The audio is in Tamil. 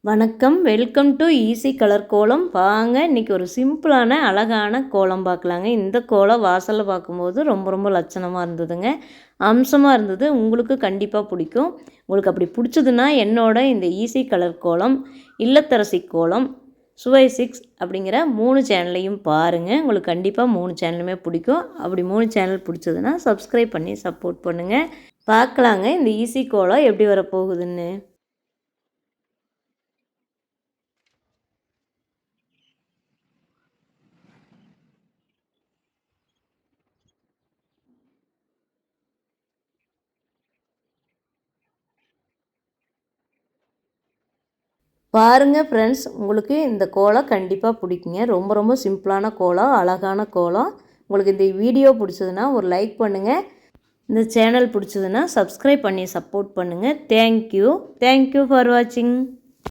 வணக்கம், வெல்கம் டு ஈஸி கலர் கோலம். வாங்க இன்றைக்கி ஒரு சிம்பிளான அழகான கோலம் பார்க்கலாங்க. இந்த கோலம் வாசலில் பார்க்கும்போது ரொம்ப ரொம்ப லட்சணமாக இருந்ததுங்க, அம்சமாக இருந்தது. உங்களுக்கு கண்டிப்பாக பிடிக்கும். உங்களுக்கு அப்படி பிடிச்சதுன்னா என்னோட இந்த ஈஸி கலர் கோலம், இல்லத்தரசி கோலம், சுவை 6 அப்படிங்கிற 3 சேனலையும் பாருங்கள். உங்களுக்கு கண்டிப்பாக 3 சேனலுமே பிடிக்கும். அப்படி 3 சேனல் பிடிச்சதுன்னா சப்ஸ்கிரைப் பண்ணி சப்போர்ட் பண்ணுங்கள். பார்க்கலாங்க இந்த ஈஸி கோலம் எப்படி வரப்போகுதுன்னு. பாருங்கள் ஃப்ரெண்ட்ஸ், உங்களுக்கு இந்த கோலம் கண்டிப்பாக பிடிக்குங்க. ரொம்ப ரொம்ப சிம்பிளான கோலம், அழகான கோலம். உங்களுக்கு இந்த வீடியோ பிடிச்சதுன்னா ஒரு லைக் பண்ணுங்கள். இந்த சேனல் பிடிச்சதுன்னா சப்ஸ்கிரைப் பண்ணி சப்போர்ட் பண்ணுங்கள். தேங்க்யூ ஃபார் வாட்சிங்.